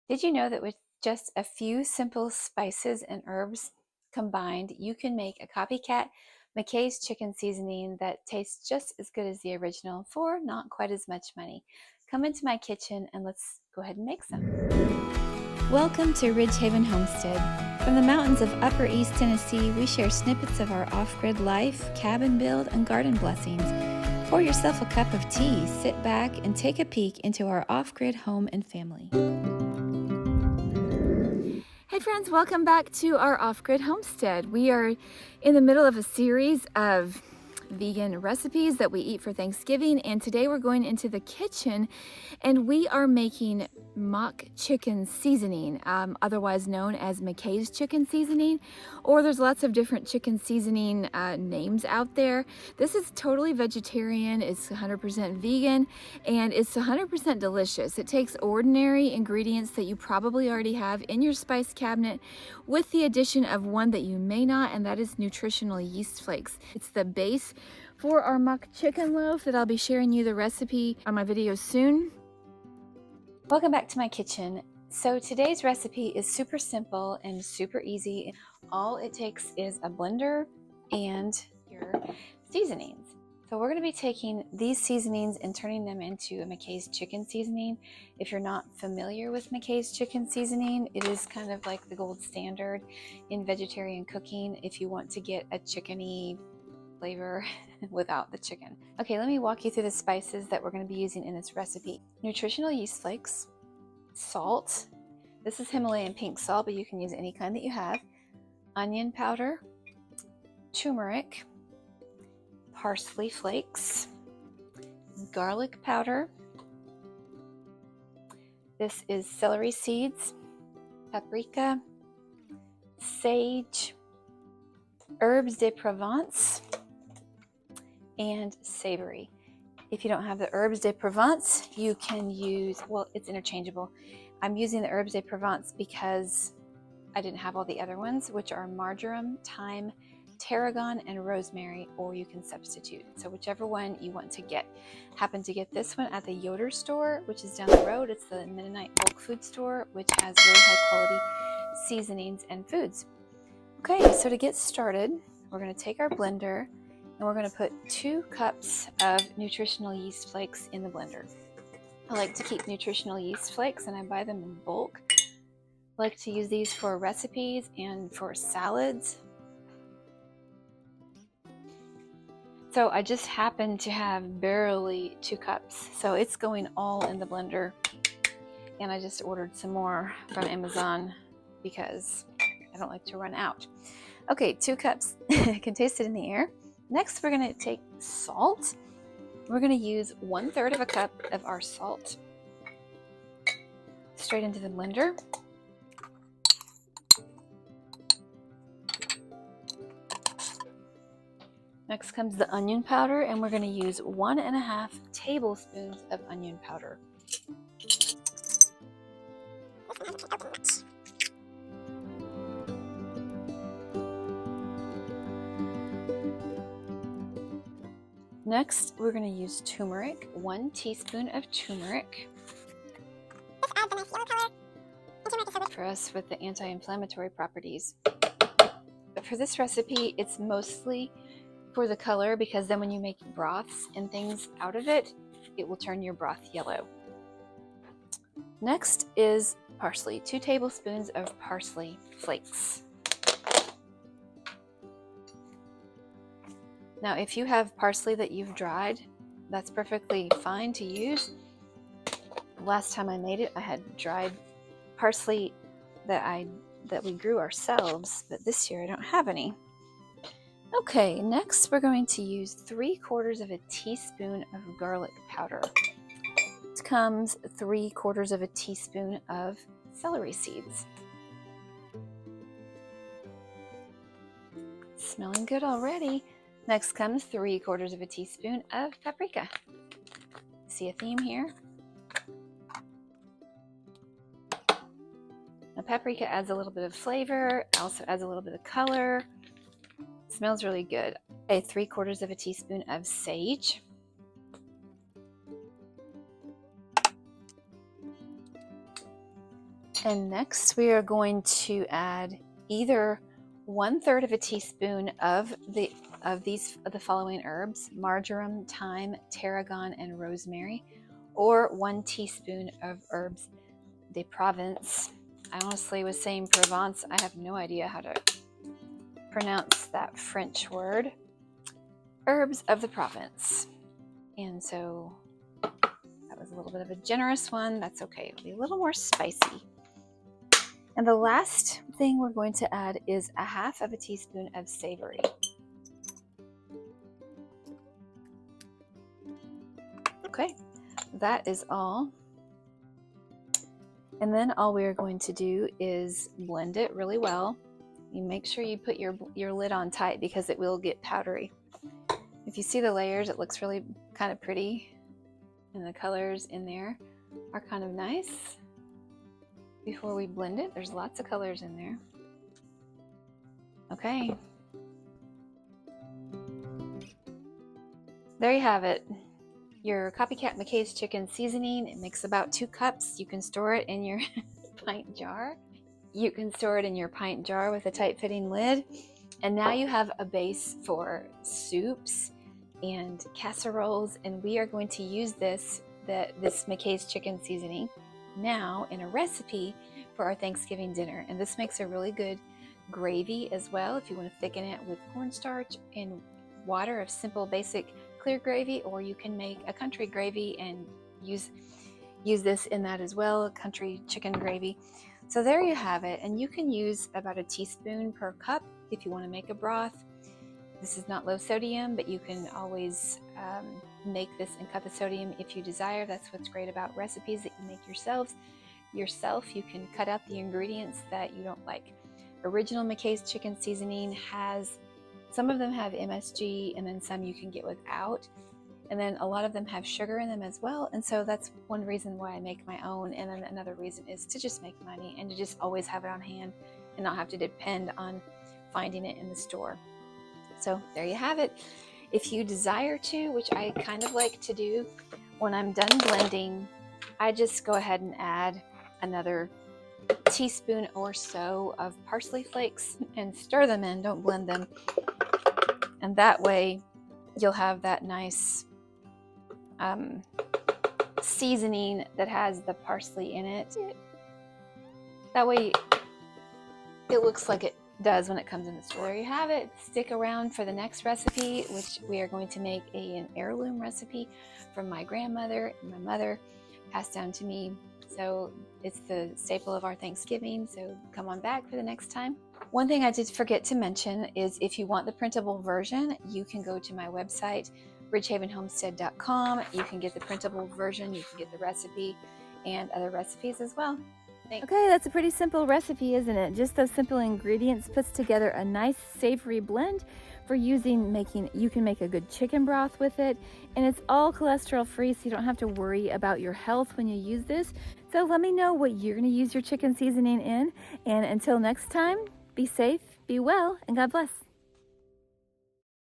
Did you know that with just a few simple spices and herbs combined, you can make a copycat McKay's chicken seasoning that tastes just as good as the original for not quite as much money? Come into my kitchen and let's go ahead and make some. Welcome to Ridgehaven Homestead. From the mountains of Upper East Tennessee, we share snippets of our off-grid life, cabin build, and garden blessings. Pour yourself a cup of tea, sit back, and take a peek into our off-grid home and family. Hey friends, welcome back to our off-grid homestead. We are in the middle of a series of vegan recipes that we eat for Thanksgiving, and today we're going into the kitchen and we are making mock chicken seasoning, otherwise known as McKay's chicken seasoning, or there's lots of different chicken seasoning names out there. This is totally vegetarian, it's 100% vegan, and it's 100% delicious. It takes ordinary ingredients that you probably already have in your spice cabinet with the addition of one that you may not, and that is nutritional yeast flakes. It's the base for our mock chicken loaf that I'll be sharing you the recipe on my video soon. Welcome back to my kitchen. So today's recipe is super simple and super easy. All it takes is a blender and your seasonings. So we're going to be taking these seasonings and turning them into a McKay's chicken seasoning. If you're not familiar with McKay's chicken seasoning, it is kind of like the gold standard in vegetarian cooking if you want to get a chickeny flavor without the chicken. Okay, let me walk you through the spices that we're going to be using in this recipe. Nutritional yeast flakes, salt. This is Himalayan pink salt, but you can use any kind that you have. Onion powder, turmeric, parsley flakes, garlic powder. This is celery seeds, paprika, sage, herbes de Provence, and savory. If you don't have the herbes de Provence, you can use, well, it's interchangeable. I'm using the herbes de Provence because I didn't have all the other ones, which are marjoram, thyme, tarragon, and rosemary, or you can substitute. So whichever one you want to get. Happen to get this one at the Yoder store, which is down the road. It's the Mennonite bulk food store, which has really high quality seasonings and foods. Okay, so to get started, we're going to take our blender and we're going to put 2 cups of nutritional yeast flakes in the blender. I like to keep nutritional yeast flakes and I buy them in bulk. I like to use these for recipes and for salads. So I just happen to have barely 2 cups, so it's going all in the blender. And I just ordered some more from Amazon because I don't like to run out. Okay, 2 cups. I can taste it in the air. Next, we're going to take salt. We're going to use 1/3 of a cup of our salt straight into the blender. Next comes the onion powder, and we're going to use 1.5 tablespoons of onion powder. Next, we're going to use turmeric, 1 teaspoon of turmeric. This adds a nice yellow color. And turmeric is so good For us with the anti-inflammatory properties. But for this recipe, it's mostly for the color, because then when you make broths and things out of it, it will turn your broth yellow. Next is parsley, 2 tablespoons of parsley flakes. Now, if you have parsley that you've dried, that's perfectly fine to use. Last time I made it, I had dried parsley that we grew ourselves, but this year I don't have any. Okay, next we're going to use 3/4 of a teaspoon of garlic powder. It comes 3/4 of a teaspoon of celery seeds. Smelling good already. Next comes 3/4 of a teaspoon of paprika. See a theme here? Now, paprika adds a little bit of flavor, also adds a little bit of color. Smells really good. Okay, 3/4 of a teaspoon of sage. And next we are going to add either 1/3 of a teaspoon of the following herbs: marjoram, thyme, tarragon, and rosemary, or 1 teaspoon of herbs de Provence. I honestly was saying Provence. I have no idea how to pronounce that French word. Herbs of the Provence. And so that was a little bit of a generous one. That's okay. It'll be a little more spicy. And the last thing we're going to add is 1/2 of a teaspoon of savory. Okay, that is all. And then all we are going to do is blend it really well. You make sure you put your lid on tight because it will get powdery. If you see the layers, it looks really kind of pretty, and the colors in there are kind of nice. Before we blend it, there's lots of colors in there. Okay. There you have it. Your Copycat McKay's chicken seasoning. It makes about 2 cups. You can store it in your pint jar. You can store it in your pint jar with a tight-fitting lid. And now you have a base for soups and casseroles, and we are going to use this McKay's chicken seasoning now in a recipe for our Thanksgiving dinner. And this makes a really good gravy as well if you want to thicken it with cornstarch and water of simple basic clear gravy, or you can make a country gravy and use this in that as well, a country chicken gravy. So there you have it, and you can use about 1 teaspoon per cup if you want to make a broth. This is not low sodium, but you can always make this in cup of sodium if you desire. That's what's great about recipes that you make yourself. You can cut out the ingredients that you don't like. Original McKay's chicken seasoning has, some of them have MSG, and then some you can get without. And then a lot of them have sugar in them as well. And so that's one reason why I make my own. And then another reason is to just make money and to just always have it on hand and not have to depend on finding it in the store. So there you have it. If you desire to, which I kind of like to do, when I'm done blending, I just go ahead and add another teaspoon or so of parsley flakes and stir them in, don't blend them. And that way you'll have that nice seasoning that has the parsley in it. That way it looks like it does when it comes in the store. There you have it. Stick around for the next recipe, which we are going to make an heirloom recipe from my grandmother and my mother, passed down to me. So it's the staple of our Thanksgiving, so come on back for the next time. One thing I did forget to mention is if you want the printable version, you can go to my website, ridgehavenhomestead.com. You can get the printable version, you can get the recipe and other recipes as well. Okay, that's a pretty simple recipe, isn't it? Just those simple ingredients puts together a nice savory blend for you can make a good chicken broth with it, and it's all cholesterol free, so you don't have to worry about your health when you use this. So let me know what you're going to use your chicken seasoning in, and until next time, be safe, be well, and God bless.